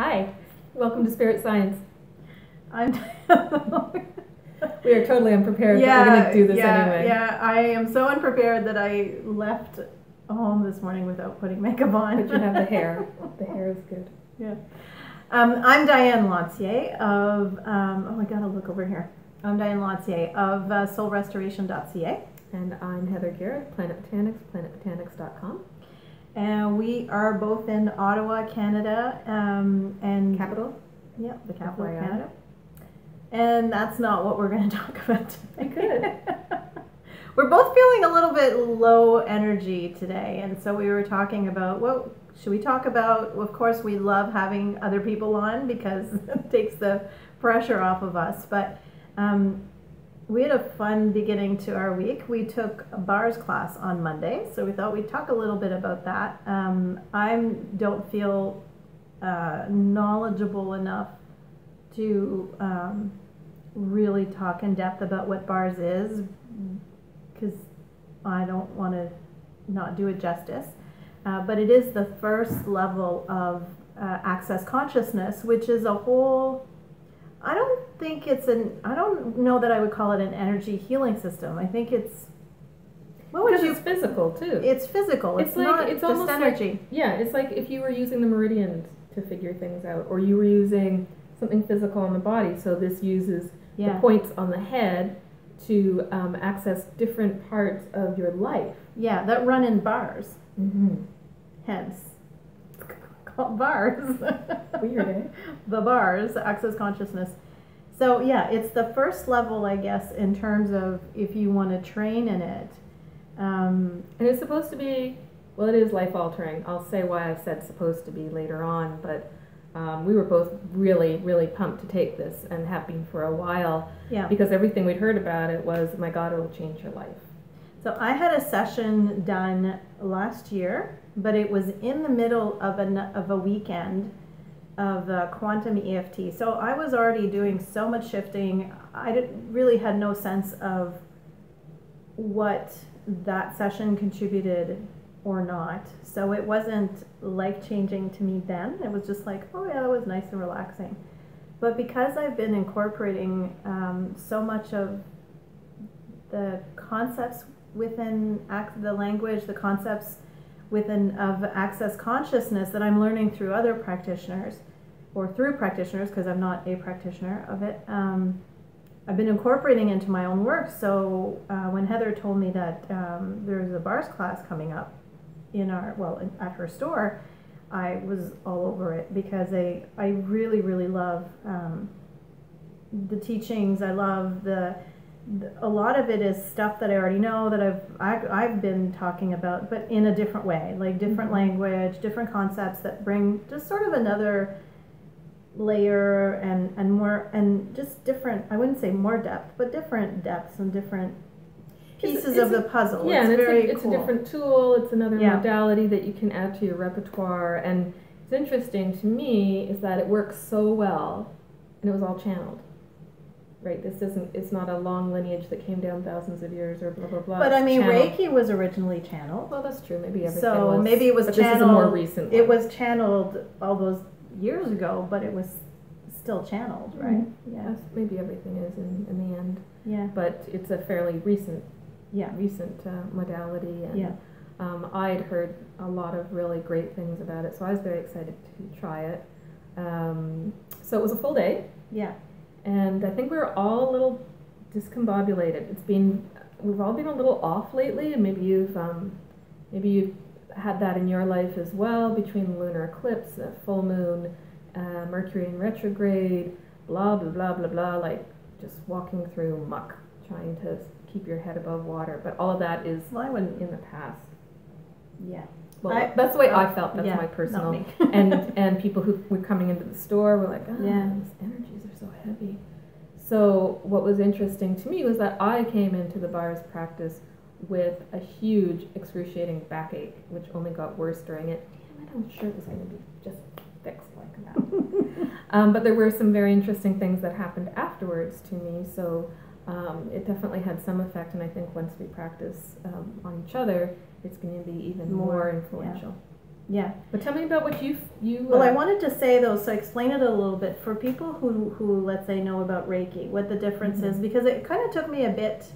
Hi, welcome to Spirit Science. I'm We are totally unprepared, but we're going to do this anyway. Yeah, I am so unprepared that I left home this morning without putting makeup on. But you have the hair. The hair is good. Yeah. I'm Diane Lautier of, I gotta look over here. I'm Diane Lautier of soulrestoration.ca. And I'm Heather Garrett, Planet Botanics, planetbotanics.com. And we are both in Ottawa, Canada, and Capital? Yeah, the capital of FYI. Canada. And that's not what we're going to talk about today. We could. We're both feeling a little bit low energy today, and so we were talking about, what should we talk about? Of course, we love having other people on because it takes the pressure off of us, but we had a fun beginning to our week. We took a bars class on Monday, so we thought we'd talk a little bit about that. I don't feel knowledgeable enough to really talk in depth about what bars is, because I don't want to not do it justice. But it is the first level of access consciousness, which is a whole, I don't know that I would call it an energy healing system. I think it's, It's physical too. It's physical. It's not it's just almost energy. Like, yeah, it's like if you were using the meridians to figure things out, or you were using something physical on the body. So this uses the points on the head to access different parts of your life. Yeah, that run in bars. Mm-hmm. Hence, called bars. Weird, eh? The bars, access consciousness. So yeah, it's the first level, I guess, in terms of if you want to train in it. And it's supposed to be, well, it is life altering. I'll say why I said supposed to be later on, but we were both really, really pumped to take this and have been for a while. Yeah. Because everything we'd heard about it was, my God, it'll change your life. So I had a session done last year, but it was in the middle of a weekend of quantum EFT. So I was already doing so much shifting. I really had no sense of what that session contributed or not. So it wasn't life-changing to me then. It was just like, oh yeah, that was nice and relaxing. But because I've been incorporating so much of the concepts within the language, the concepts within of access consciousness that I'm learning through other practitioners, or through practitioners, because I'm not a practitioner of it, I've been incorporating into my own work. So when Heather told me that there's a bars class coming up at her store, I was all over it, because I really, really love the teachings. I love a lot of it is stuff that I already know, that I've been talking about, but in a different way, like different language, different concepts that bring just sort of another layer and more, and just different, I wouldn't say more depth, but different depths and different pieces of the puzzle. Yeah, it's a different tool. It's another modality that you can add to your repertoire. And it's interesting to me is that it works so well, and it was all channeled. Right, it's not a long lineage that came down thousands of years or blah, blah, blah. But I mean, Reiki was originally channeled. Well, that's true. Maybe everything so was. Maybe it was but channeled. This is a more recent one. It was channeled all those years ago, but it was still channeled, right? Mm-hmm. Yeah. Maybe everything is in the end. Yeah. But it's a fairly recent modality. And, I'd heard a lot of really great things about it, so I was very excited to try it. So it was a full day. Yeah. And I think we were all a little discombobulated. We've all been a little off lately, and maybe you've had that in your life as well, between the lunar eclipse, the full moon, Mercury in retrograde, blah, blah, blah, blah, blah, like just walking through muck, trying to keep your head above water. But all of that is in the past. Yeah. Well, that's the way I felt. That's my personal. and people who were coming into the store were like, these energies are so heavy. So what was interesting to me was that I came into the bars practice with a huge excruciating backache, which only got worse during it. Damn it, I'm sure it was going to be just fixed like that. But there were some very interesting things that happened afterwards to me. So it definitely had some effect, and I think once we practice on each other, it's going to be even more influential. Yeah. But tell me about what you. Well, I wanted to say though, so explain it a little bit for people who let's say know about Reiki, what the difference is, because it kind of took me a bit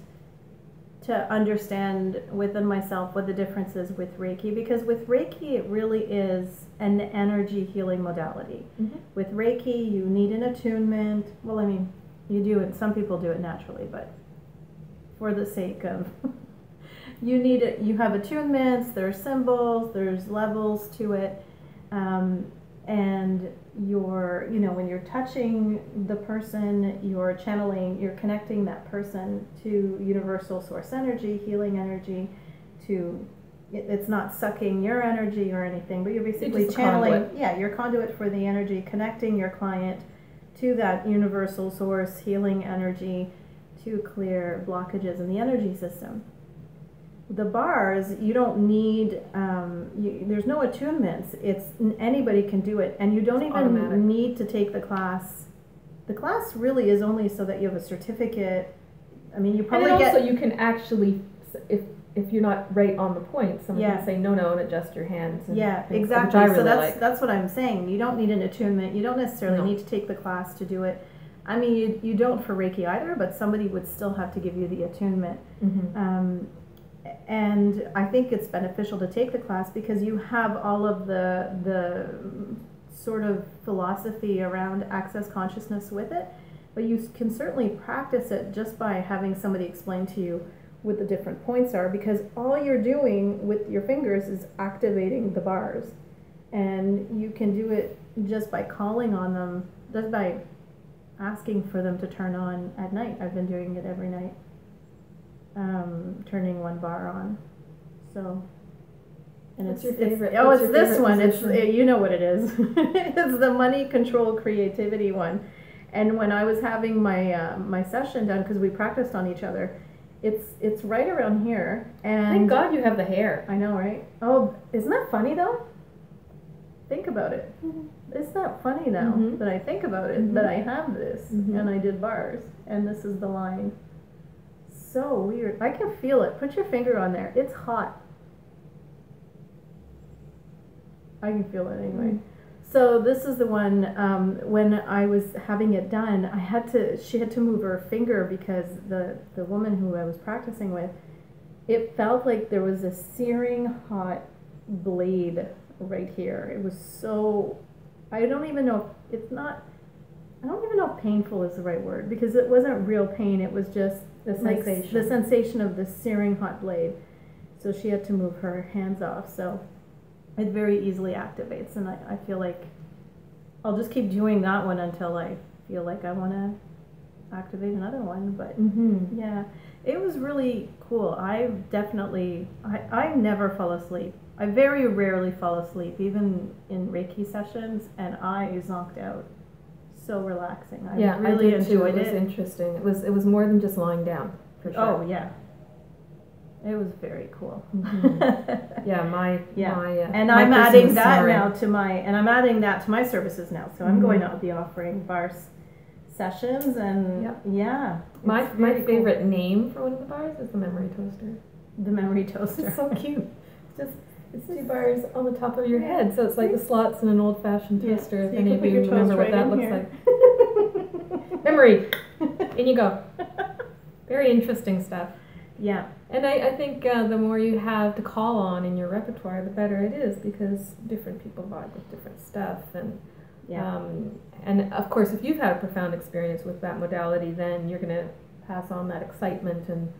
to understand within myself what the difference is with Reiki, because with Reiki it really is an energy healing modality. With Reiki you need an attunement. Well, I mean, you do it, some people do it naturally, but for the sake of you need it, you have attunements, there's symbols, there's levels to it, and you're, you know, when you're touching the person, you're channeling, you're connecting that person to universal source energy, healing energy, to, it's not sucking your energy or anything, but you're basically channeling, yeah, your conduit for the energy, connecting your client to that universal source, healing energy, to clear blockages in the energy system. The bars, you don't need, there's no attunements. It's anybody can do it, and you don't even need to take the class. The class really is only so that you have a certificate. I mean, you probably and also you can actually, if you're not right on the point, someone can say no and adjust your hands. And exactly. Really, so that's what I'm saying. You don't need an attunement. You don't necessarily need to take the class to do it. I mean, you don't for Reiki either, but somebody would still have to give you the attunement. And I think it's beneficial to take the class because you have all of the sort of philosophy around access consciousness with it, but you can certainly practice it just by having somebody explain to you what the different points are, because all you're doing with your fingers is activating the bars, and you can do it just by calling on them, just by asking for them to turn on at night. I've been doing it every night. Turning one bar on, so, and it's your favorite. It's this one. Position? It's you know what it is. It's the money, control, creativity one. And when I was having my my session done, because we practiced on each other, it's right around here. And thank God you have the hair. I know, right? Oh, isn't that funny though? Think about it. It's not funny now that I think about it that I have this and I did bars and this is the line. So weird. I can feel it. Put your finger on there. It's hot. I can feel it anyway. So this is the one, when I was having it done, she had to move her finger because the woman who I was practicing with, it felt like there was a searing hot blade right here. It was so, I don't even know if painful is the right word, because it wasn't real pain. It was just the sensation of the searing hot blade. So she had to move her hands off. So it very easily activates, and I feel like I'll just keep doing that one until I feel like I want to activate another one. But yeah, it was really cool. I never fall asleep. I very rarely fall asleep, even in Reiki sessions, and I zonked out. So relaxing. I really enjoyed it. It was interesting. It was more than just lying down, for sure. Oh yeah. It was very cool. And I'm adding that now to my services now. So I'm going to be offering bars sessions, and my favorite name for one of the bars is the memory toaster. The memory toaster. It's so cute. It's 2 bars on the top of your head, so it's like the slots in an old-fashioned toaster. So if any of you remember what that looks like. Memory. In you go. Very interesting stuff. Yeah. And I think the more you have to call on in your repertoire, the better it is, because different people vibe with different stuff. And of course, if you've had a profound experience with that modality, then you're going to pass on that excitement and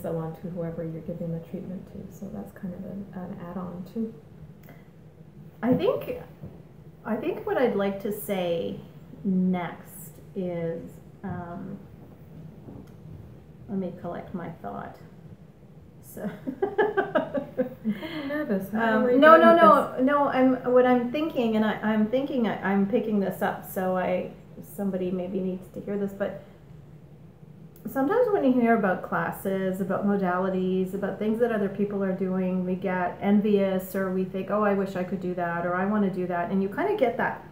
so on to whoever you're giving the treatment to. So that's kind of an add-on too. I think what I'd like to say next is, let me collect my thought. So I'm kind of nervous. No. I'm thinking, and I'm picking this up. So somebody maybe needs to hear this, but sometimes when you hear about classes, about modalities, about things that other people are doing, we get envious, or we think, oh, I wish I could do that, or I want to do that, and you kind of get that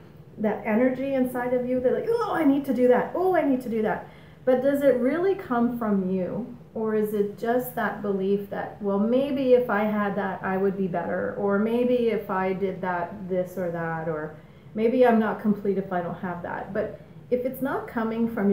energy inside of you that like, oh, I need to do that, oh, I need to do that. But does it really come from you, Or is it just that belief that, well, maybe if I had that, I would be better, or maybe if I did that, this or that, or maybe I'm not complete if I don't have that. But if it's not coming from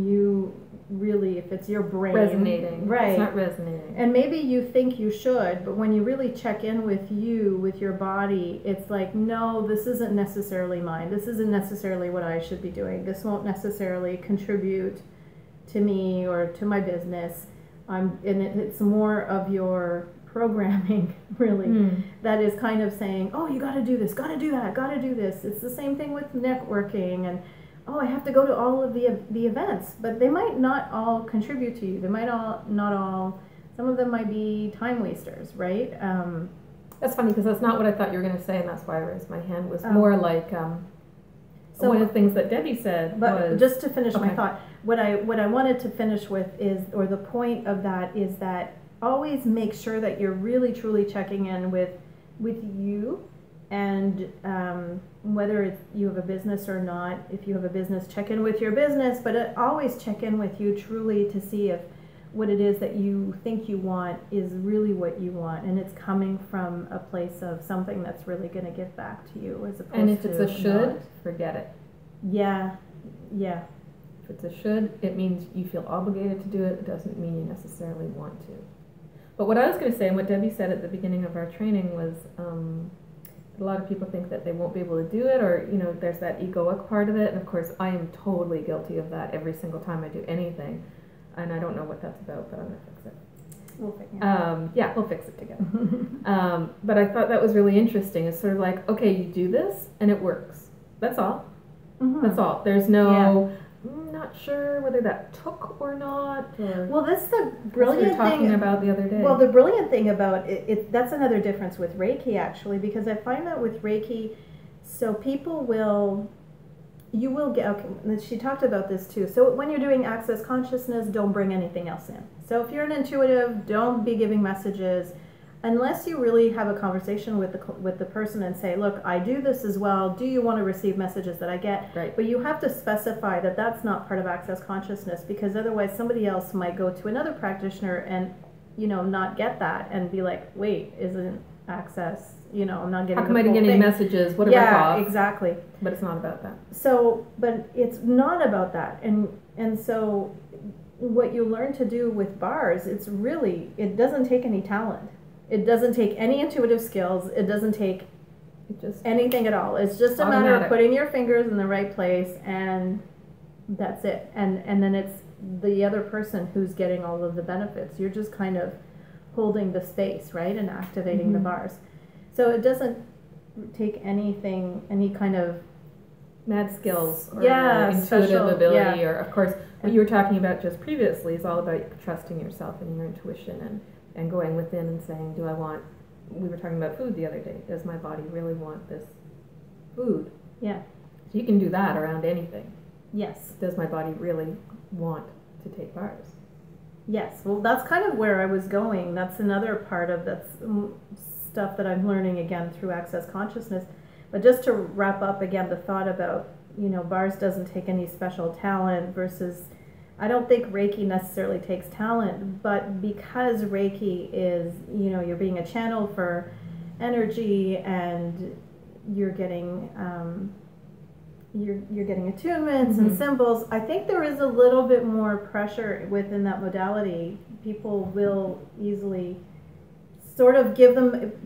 you really, if it's your brain resonating, right? It's not resonating, and maybe you think you should, but when you really check in with your body, it's like, no, this isn't necessarily mine. This isn't necessarily what I should be doing. This won't necessarily contribute to me or to my business. It's more of your programming, really, that is kind of saying, oh, you got to do this, got to do that, got to do this. It's the same thing with networking, and oh, I have to go to all of the events, but they might not all contribute to you. They might not all. Some of them might be time wasters, right? That's funny because that's not what I thought you were going to say, and that's why I raised my hand. Was more like so one of the things that Debbie said. But was, just to finish my thought, what I wanted to finish with is, or the point of that is that always make sure that you're really truly checking in with you, and whether you have a business or not. If you have a business, check in with your business, but always check in with you truly to see if what it is that you think you want is really what you want, and it's coming from a place of something that's really going to give back to you, as opposed to. And if it's a should, forget it. Yeah. If it's a should, it means you feel obligated to do it. It doesn't mean you necessarily want to. But what I was going to say, and what Debbie said at the beginning of our training, was a lot of people think that they won't be able to do it, or there's that egoic part of it. And of course, I am totally guilty of that every single time I do anything. And I don't know what that's about, but I'm going to fix it. We'll fix it. Yeah, we'll fix it together. But I thought that was really interesting. It's sort of like, okay, you do this, and it works. That's all. That's all. There's no, I'm not sure whether that took or not. Or well, that's the brilliant thing. Talking about the other day. Well, the brilliant thing about it, that's another difference with Reiki, actually, because I find that with Reiki, so people will... You will get, okay, she talked about this too. So when you're doing access consciousness, don't bring anything else in. So if you're an intuitive, don't be giving messages unless you really have a conversation with the person and say, look, I do this as well. Do you want to receive messages that I get? Right. But you have to specify that that's not part of access consciousness, because otherwise somebody else might go to another practitioner and, not get that and be like, wait, isn't access... I'm not getting. How come I didn't get any messages? What about Yeah, exactly. But it's not about that. So, but it's not about that, and so what you learn to do with bars, it doesn't take any talent. It doesn't take any intuitive skills. It doesn't take anything at all. It's just a matter of putting your fingers in the right place, and that's it. And then it's the other person who's getting all of the benefits. You're just kind of holding the space, right, and activating the bars. So it doesn't take any kind of mad skills or intuitive ability, or of course what you were talking about just previously is all about trusting yourself and your intuition and going within and saying, we were talking about food the other day, does my body really want this food? Yeah. So you can do that around anything. Yes. Does my body really want to take bars? Yes. Well, that's kind of where I was going. That's another part of that's stuff that I'm learning again through Access Consciousness. But just to wrap up again the thought about, bars doesn't take any special talent versus, I don't think Reiki necessarily takes talent, but because Reiki is, you're being a channel for energy, and you're getting you're getting attunements and symbols, I think there is a little bit more pressure within that modality. People will easily sort of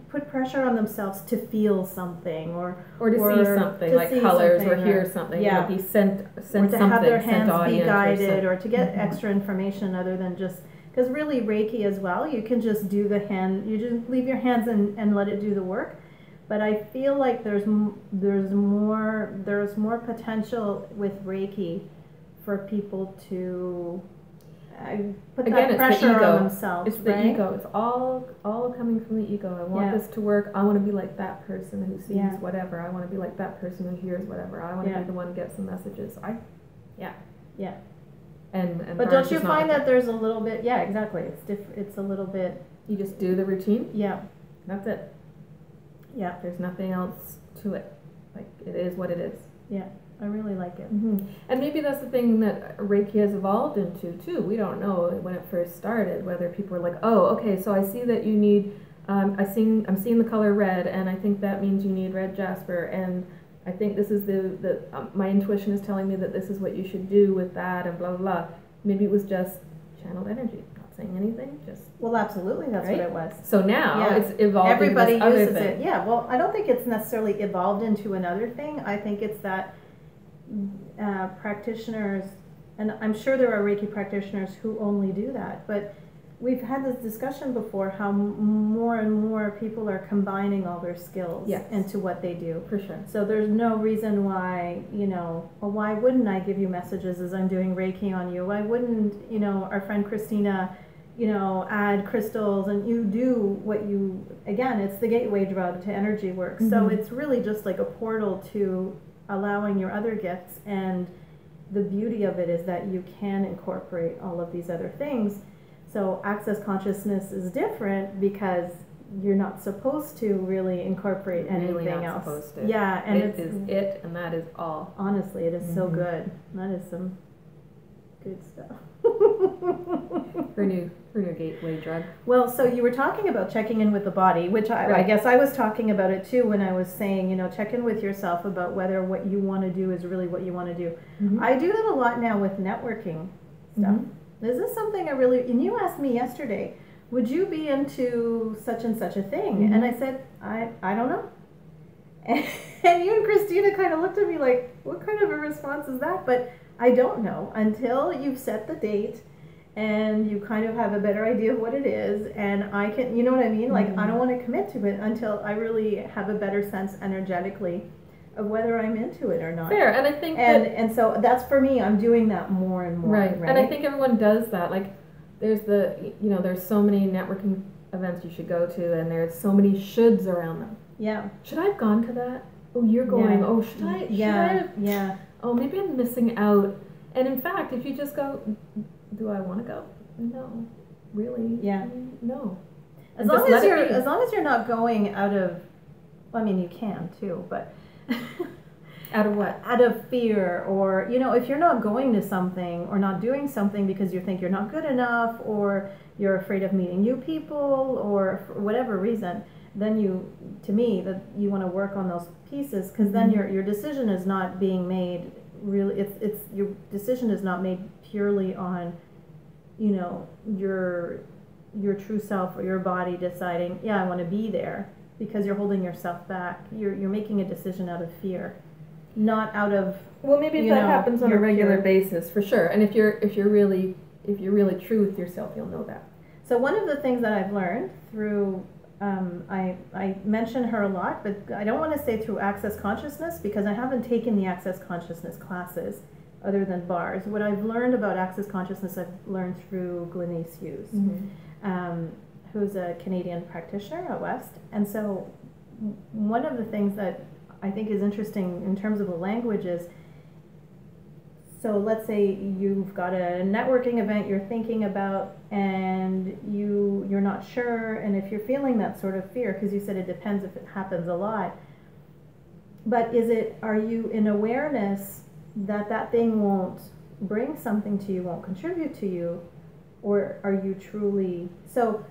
put pressure on themselves to feel something or to see something, like colors, or hear something, be sent or to something, have their hands be guided, or to get extra information other than just, because really Reiki as well, you can just do the hand, you just leave your hands and let it do the work. But I feel like there's more potential with Reiki for people to put that pressure on themselves. It's the ego. It's all coming from the ego. I want this to work. I want to be like that person who sees whatever. I want to be like that person who hears whatever. I want to be the one who gets the messages. And but don't you find that there's a little bit? Yeah, exactly. It's different. It's a little bit. You just do the routine. Yeah, that's it. Yeah, there's nothing else to it. Like, it is what it is. Yeah, I really like it. And maybe that's the thing that Reiki has evolved into too. We don't know when it first started whether people were like, oh, okay, so I see that you need, I'm seeing the color red, and I think that means you need red jasper, and I think this is my intuition is telling me that this is what you should do with that, and blah, blah, blah. Maybe it was just channeled energy, not saying anything, just... Well, absolutely, that's right? What it was. So now it's evolved Everybody into this uses other thing. it. Yeah, well, I don't think it's necessarily evolved into another thing. I think it's that practitioners, and I'm sure there are Reiki practitioners who only do that, but we've had this discussion before how more and more people are combining all their skills into what they do. For sure. So there's no reason why, well, why wouldn't I give you messages as I'm doing Reiki on you? Why wouldn't, our friend Christina, add crystals, and you do what you, again, it's the gateway drug to energy work. So it's really just like a portal to allowing your other gifts, and the beauty of it is that you can incorporate all of these other things. So access consciousness is different because you're not supposed to really incorporate anything really not else. Supposed to. Yeah, and it is it, and that is all. Honestly, it is so good. That is some good stuff. her new gateway drug. Well, so you were talking about checking in with the body, which I guess I was talking about it too when I was saying, check in with yourself about whether what you want to do is really what you want to do. I do that a lot now with networking stuff. Is this something and you asked me yesterday, would you be into such and such a thing? And I said, I don't know. And you and Christina kind of looked at me like, what kind of a response is that? But I don't know until you've set the date and you kind of have a better idea of what it is, and I can, you know what I mean? Like, I don't want to commit to it until I really have a better sense energetically of whether I'm into it or not. Fair, and I think and so that's for me. I'm doing that more and more. Right, and I think everyone does that. Like, there's there's so many networking events you should go to, and there's so many shoulds around them. Yeah. Should I have gone to that? Oh, you're going. Oh, should I? Yeah. Oh, maybe I'm missing out. And in fact, if you just go, do I want to go? No, really. Yeah. No. As long as you're not going out of, well, I mean, you can too, but. Out of what? Out of fear, or if you're not going to something or not doing something because you think you're not good enough, or you're afraid of meeting new people, or for whatever reason, then you want to work on those pieces, because then your decision is not being made really. It's your decision is not made purely on, your true self or your body deciding, I want to be there, because you're holding yourself back. You're making a decision out of fear. Not out of, well, maybe if that happens on a regular basis, for sure. And if you're really true with yourself, you'll know that. So one of the things that I've learned through, I mention her a lot, but I don't want to say through Access Consciousness, because I haven't taken the Access Consciousness classes other than bars. What I've learned about Access Consciousness, I've learned through Glenyce Hughes, who's a Canadian practitioner out west. And so one of the things that I think is interesting in terms of the language is, so let's say you've got a networking event you're thinking about, and you're not sure, and if you're feeling that sort of fear, because you said it depends if it happens a lot, but are you in awareness that thing won't bring something to you, won't contribute to you, or are you truly, so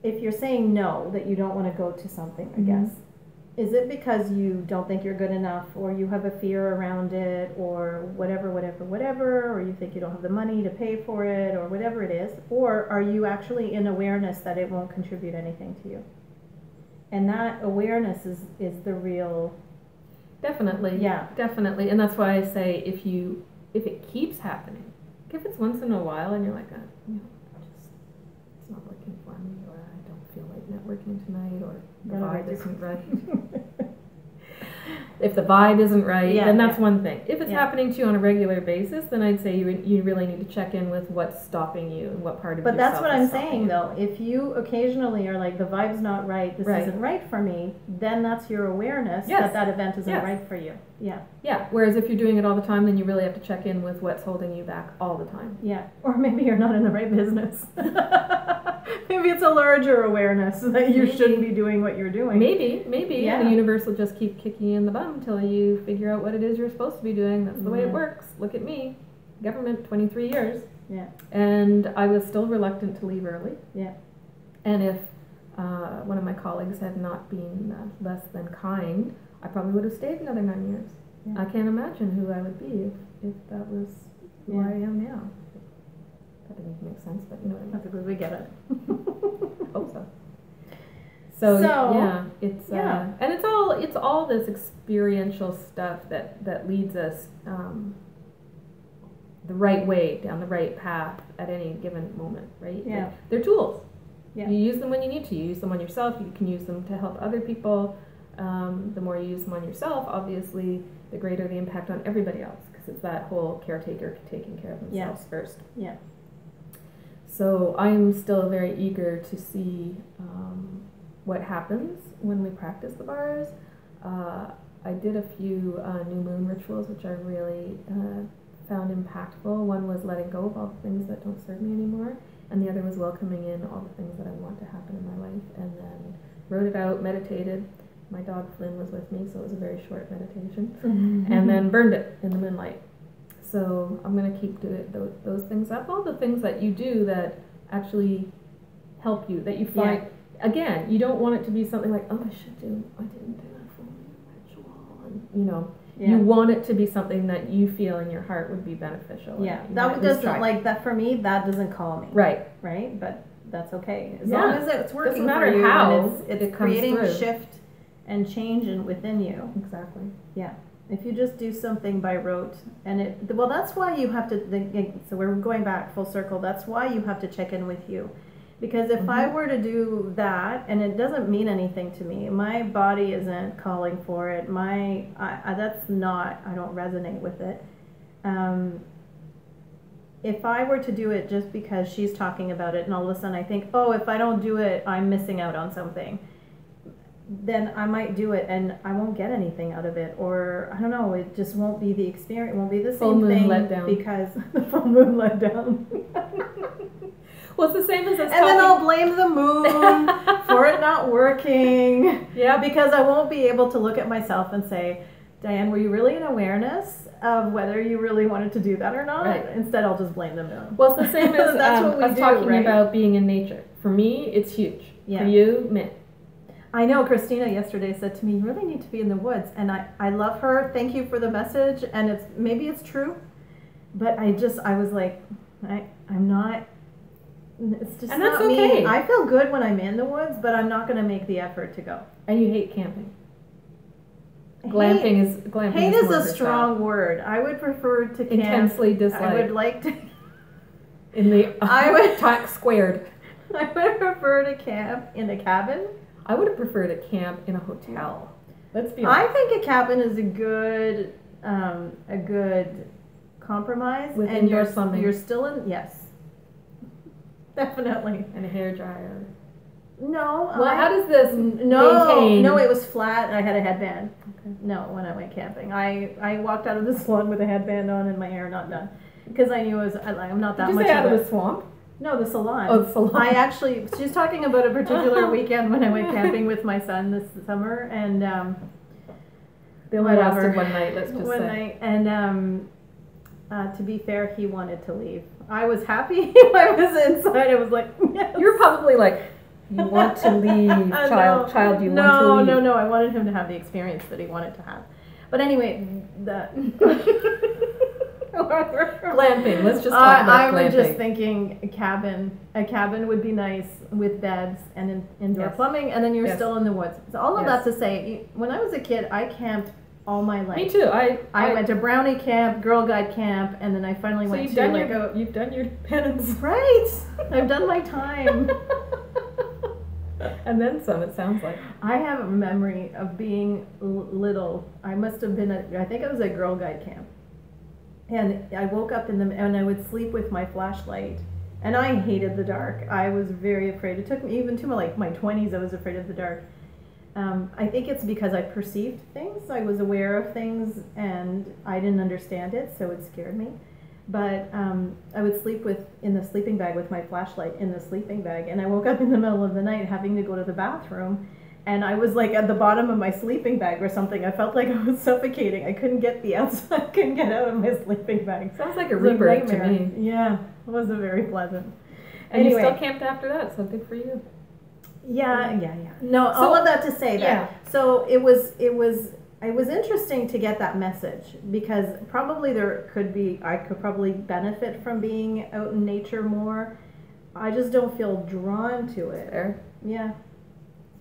if you're saying no, that you don't want to go to something, I guess, is it because you don't think you're good enough, or you have a fear around it, or whatever, or you think you don't have the money to pay for it, or whatever it is, or are you actually in awareness that it won't contribute anything to you? And that awareness is the real... Definitely. Yeah. Definitely. And that's why I say if it keeps happening, if it's once in a while and you're like, it's not working for me, or I don't feel like networking tonight, or the vibe isn't right. If the vibe isn't right, then that's one thing. If it's happening to you on a regular basis, then I'd say you really need to check in with what's stopping you and what part of yourself is stopping you. But that's what I'm saying, though. If you occasionally are like, the vibe's not right, this isn't right for me, then that's your awareness that event isn't right for you. Yeah. Yeah. Whereas if you're doing it all the time, then you really have to check in with what's holding you back all the time. Yeah. Or maybe you're not in the right business. Maybe it's a larger awareness that you shouldn't be doing what you're doing. Maybe. And the universe will just keep kicking you in the bum job until you figure out what it is you're supposed to be doing. That's the way it works. Look at me. Government, 23 years. Yeah. And I was still reluctant to leave early. Yeah. And if one of my colleagues had not been less than kind, I probably would have stayed another 9 years. Yeah. I can't imagine who I would be if that was who I am now. That didn't make sense, but you know what I mean. That's because we get it. Hope so. So yeah, it's and it's all this experiential stuff that leads us the right way, down the right path at any given moment, right? Yeah. They're tools. Yeah. You use them when you need to. You use them on yourself. You can use them to help other people. The more you use them on yourself, obviously, the greater the impact on everybody else, because it's that whole caretaker taking care of themselves first. Yeah. So I'm still very eager to see what happens when we practice the bars. I did a few new moon rituals, which I really found impactful. One was letting go of all the things that don't serve me anymore, and the other was welcoming in all the things that I want to happen in my life, and then wrote it out, meditated. My dog Flynn was with me, so it was a very short meditation, and then burned it in the moonlight. So I'm going to keep doing those things up, all the things that you do that actually help you, that you find, again, you don't want it to be something like, oh, I didn't do that full moon ritual, and, you know, you want it to be something that you feel in your heart would be beneficial. Yeah, that doesn't, like, that for me, that doesn't call me. Right. Right, but that's okay. As long as it's working for you, how it's creating shift and change within you. Exactly. Yeah. If you just do something by rote, and that's why you have to, so we're going back full circle, that's why you have to check in with you. Because if I were to do that, and it doesn't mean anything to me, my body isn't calling for it, that's not, I don't resonate with it. If I were to do it just because she's talking about it, and all of a sudden I think, oh, if I don't do it, I'm missing out on something, then I might do it and I won't get anything out of it, or I don't know, it just won't be the experience, it won't be the same thing because the full moon let down. Well, it's the same as us and then I'll blame the moon for it not working. Yeah, because I won't be able to look at myself and say, Diane, were you really in awareness of whether you really wanted to do that or not? Right. Instead, I'll just blame the moon. Well, it's the same as that's what we us talking about being in nature. For me, it's huge. Yeah. For you, meh. I know Christina yesterday said to me, you really need to be in the woods. And I love her. Thank you for the message. And maybe it's true. But I was like, I'm not. It's just and not that's me. Okay. I feel good when I'm in the woods, but I'm not going to make the effort to go. And you hate camping. Glamping hate is a strong word. I would prefer to camp. Intensely dislike. I would like to. In the I would talk squared. I would prefer to camp in a cabin. I would have preferred to camp in a hotel. Let's be honest. I think a cabin is a good compromise. With indoor plumbing. You're still in, yes. Definitely. And a hairdryer. No. Well, how does this maintain? No, it was flat and I had a headband. Okay. No, when I went camping. I walked out of the salon with a headband on and my hair not done. Because I knew I'm not that much. Did you say out of the swamp? No, the salon. Oh, the salon. She's talking about a particular weekend when I went camping with my son this summer, and they only lasted one night. Let's just say. One night, and to be fair, he wanted to leave. I was happy. I was inside. I was like, yes. You're probably like, you want to leave, child. You want to leave. No. I wanted him to have the experience that he wanted to have. But anyway, glamping. Let's just talk about glamping. I was just thinking a cabin would be nice with beds and indoor plumbing, and then you're still in the woods. So all of that to say, when I was a kid, I camped all my life. Me too. I went to Brownie camp, Girl Guide camp, and then I finally went to you've done your penance. Right. I've done my time. And then some, it sounds like. I have a memory of being little. I must have been I think I was at Girl Guide camp. And I woke up and I would sleep with my flashlight. And I hated the dark. I was very afraid. It took me even to my 20s, I was afraid of the dark. I think it's because I perceived things. I was aware of things and I didn't understand it, so it scared me. But I would sleep in the sleeping bag with my flashlight in the sleeping bag. And I woke up in the middle of the night having to go to the bathroom. and I was like at the bottom of my sleeping bag or something. I felt like I was suffocating. I couldn't get I couldn't get out of my sleeping bag. Sounds like a rebirth to me. Yeah, it wasn't very pleasant. And anyway, you still camped after that, so good for you. Yeah. No, so, all of that to say that. Yeah. So it was interesting to get that message, because probably I could probably benefit from being out in nature more. I just don't feel drawn to it. Fair. Yeah.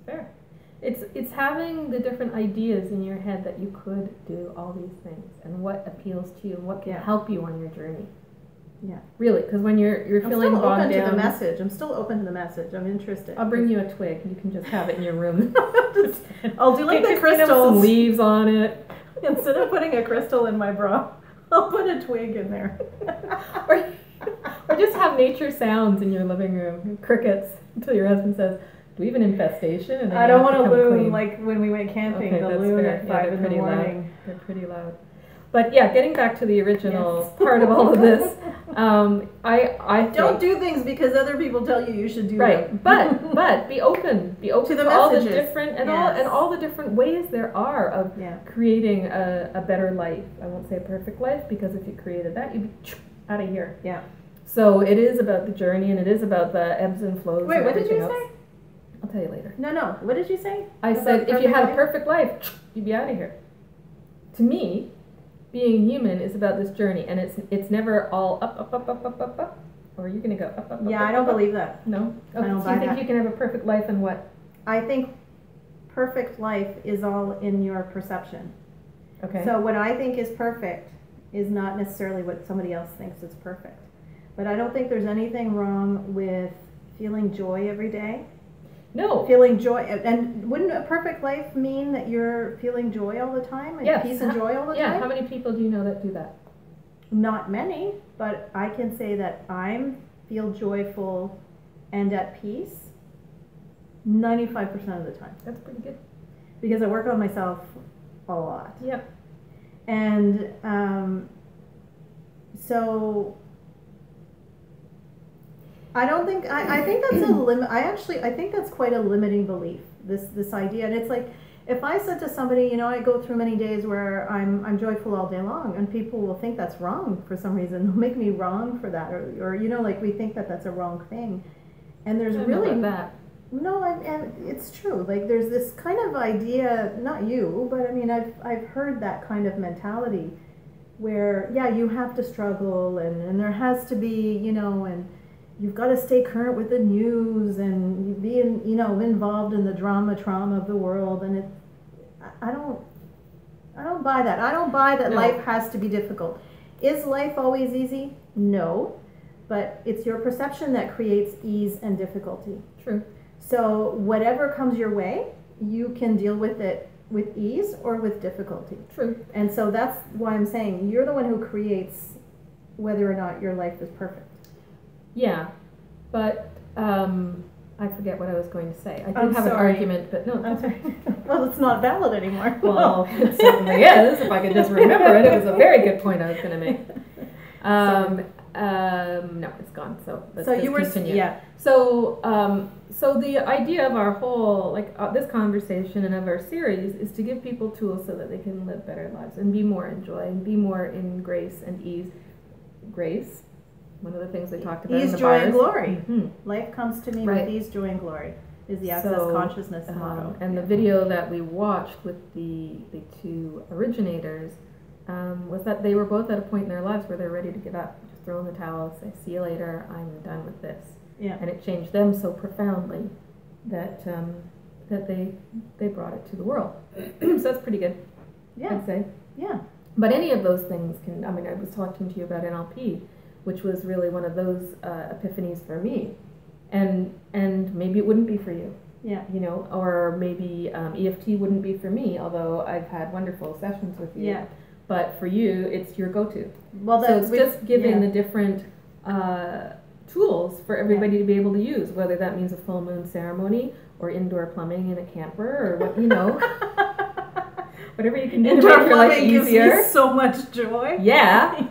Fair. It's having the different ideas in your head that you could do all these things, and what appeals to you and what can help you on your journey. Yeah. Really, because when you're feeling bogged down. I'm still open to the message. I'm still open to the message. I'm interested. I'll bring you a twig. You can just have it in your room. I'll do like the crystals. Some leaves on it. Instead of putting a crystal in my bra, I'll put a twig in there. or just have nature sounds in your living room. Crickets, until your husband says, "Do we have an infestation?" And I don't want to loon like when we went camping. Okay, the loon fair. at 5 in the morning. Loud. They're pretty loud. But yeah, getting back to the original part of all of this, I don't do things because other people tell you should do them. But be open to the all messages. The different all the different ways there are of creating a better life. I won't say a perfect life, because if you created that, you'd be out of here. Yeah. So it is about the journey, and it is about the ebbs and flows. Wait, what did you say? I'll tell you later. No. What did you say? I said if you had a perfect life, you'd be out of here. To me, being human is about this journey, and it's never all up. Or are you going to go up? Yeah, I don't believe that. No? I don't buy that. So you think you can have a perfect life and what? I think perfect life is all in your perception. Okay. So what I think is perfect is not necessarily what somebody else thinks is perfect. But I don't think there's anything wrong with feeling joy every day. No. Feeling joy. And wouldn't a perfect life mean that you're feeling joy all the time? And yes. Peace and joy all the time? Yeah. How many people do you know that do that? Not many, but I can say that I feel joyful and at peace 95% of the time. That's pretty good. Because I work on myself a lot. Yep. And so I don't think I think that's a limit. I think that's quite a limiting belief. This idea, and it's like if I said to somebody, I go through many days where I'm joyful all day long, and people will think that's wrong for some reason. They'll make me wrong for that, or like we think that that's a wrong thing, and there's really that. No, and it's true. Like there's this kind of idea, not you, but I mean I've heard that kind of mentality, where you have to struggle, and there has to be and you've got to stay current with the news and be involved in the trauma of the world, and I don't buy that. I don't buy that life has to be difficult. Is life always easy? No, but it's your perception that creates ease and difficulty. True. So whatever comes your way, you can deal with it with ease or with difficulty. True. And so that's why I'm saying you're the one who creates whether or not your life is perfect. Yeah, but I forget what I was going to say. I did have an argument, but no. I'm sorry. Well, it's not valid anymore. Well, it certainly is. If I could just remember it, it was a very good point I was going to make. No, it's gone. So let's just continue. Yeah. So the idea of our whole this conversation and of our series is to give people tools so that they can live better lives and be more in joy and be more in grace and ease. Grace. One of the things they talked about in the joy, bars. and glory. Mm-hmm. Life comes to me with ease, joy, and glory is the Access Consciousness motto. And the video that we watched with the two originators was that they were both at a point in their lives where they're ready to give up, just throw in the towel, say, see you later, I'm done with this. Yeah. And it changed them so profoundly that that they brought it to the world. So that's pretty good, I'd say. Yeah. But any of those things can, I was talking to you about NLP, which was really one of those epiphanies for me, and maybe it wouldn't be for you. Yeah. Or maybe EFT wouldn't be for me, although I've had wonderful sessions with you. Yeah. But for you, it's your go-to. Well, so it's just giving the different tools for everybody to be able to use, whether that means a full moon ceremony or indoor plumbing in a camper, or what whatever you can do to make your life easier. Gives me so much joy. Yeah.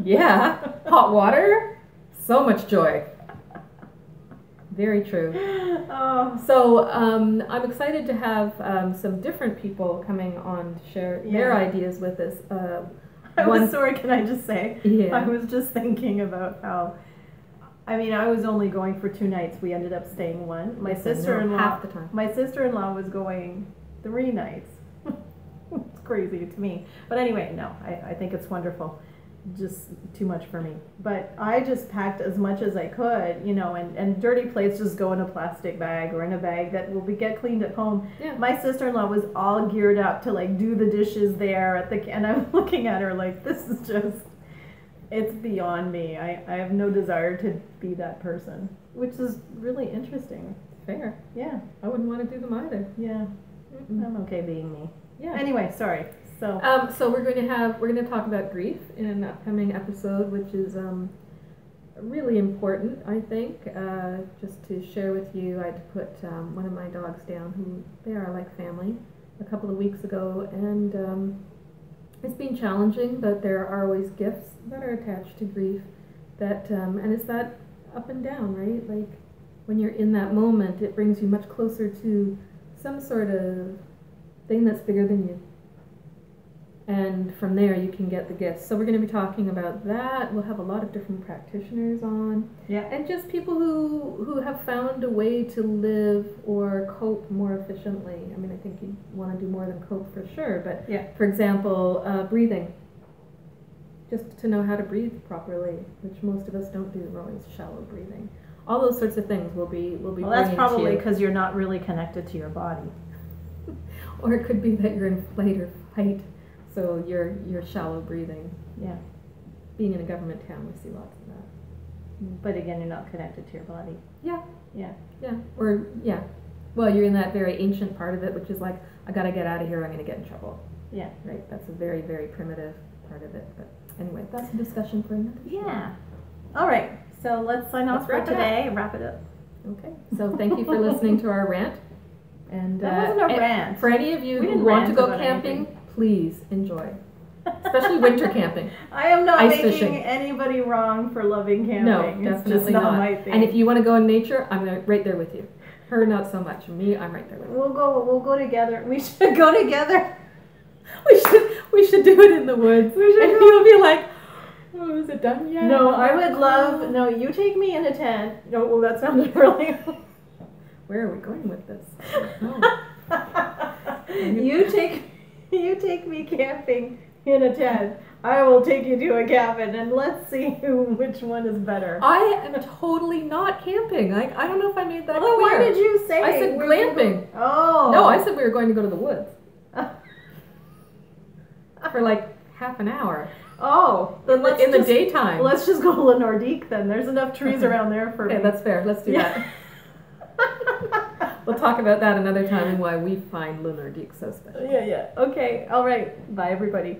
Yeah. Hot water, so much joy. Very true. Oh. So I'm excited to have some different people coming on to share their ideas with us. Sorry, can I just say? Yeah. I was just thinking about how, I mean, I was only going for 2 nights. We ended up staying 1. My sister-in-law, half the time. My sister-in-law was going 3 nights. It's crazy to me. But anyway, no, I think it's wonderful. Just too much for me. But I just packed as much as I could, you know, and dirty plates just go in a plastic bag or in a bag that will get cleaned at home. Yeah. My sister-in-law was all geared up to like do the dishes there and I'm looking at her like, this is just, it's beyond me. I have no desire to be that person, which is really interesting. Fair. Yeah. I wouldn't want to do them either. Yeah. I'm okay being me. Yeah. Anyway, sorry. So we're going to talk about grief in an upcoming episode, which is really important, I think. Just to share with you, I had to put one of my dogs down, who they are like family, a couple of weeks ago, and it's been challenging, but there are always gifts that are attached to grief. That and it's that up and down, right? Like when you're in that moment, it brings you much closer to some sort of thing that's bigger than you. And from there you can get the gifts. So we're going to be talking about that. We'll have a lot of different practitioners on. Yeah. And just people who have found a way to live or cope more efficiently. I mean, I think you want to do more than cope for sure. But yeah. For example, breathing. Just to know how to breathe properly, which most of us don't do. We're always shallow breathing. All those sorts of things will be Well, that's probably because you're not really connected to your body. Or it could be that you're in flight or fight. So you're shallow breathing. Yeah. Being in a government town, we see lots of that. But again, you're not connected to your body. Yeah. Yeah. Yeah. Or yeah. Well, you're in that very ancient part of it, which is like, I gotta get out of here, I'm gonna get in trouble. Yeah. Right. That's a very, very primitive part of it. But anyway, that's a discussion for another. Yeah. All right. So let's sign off for today and wrap it up. Okay. So thank you for listening to our rant. And that wasn't a rant. For any of you who want to go camping, please enjoy, especially winter camping. I am not Ice making fishing. Anybody wrong for loving camping. No, it's definitely just not my thing. And if you want to go in nature, I'm right there with you. Her, not so much. Me, I'm right there with you. We'll go together. We should go together. We should do it in the woods. And you'll be like, oh, is it done yet? No, I would love. No, you take me in a tent. No, well, that sounds really. Where are we going with this? You take me camping in a tent. I will take you to a cabin, and let's see which one is better. I am totally not camping. Like, I don't know if I made that clear. Why did you say? I said glamping. Oh. No, I said we were going to go to the woods. For like half an hour. Oh. In the daytime. Let's just go to Le Nordique then. There's enough trees around there for me. Okay, that's fair. Let's do that. We'll talk about that another time and why we find Le Nordique so special. Yeah. Okay. All right. Bye, everybody.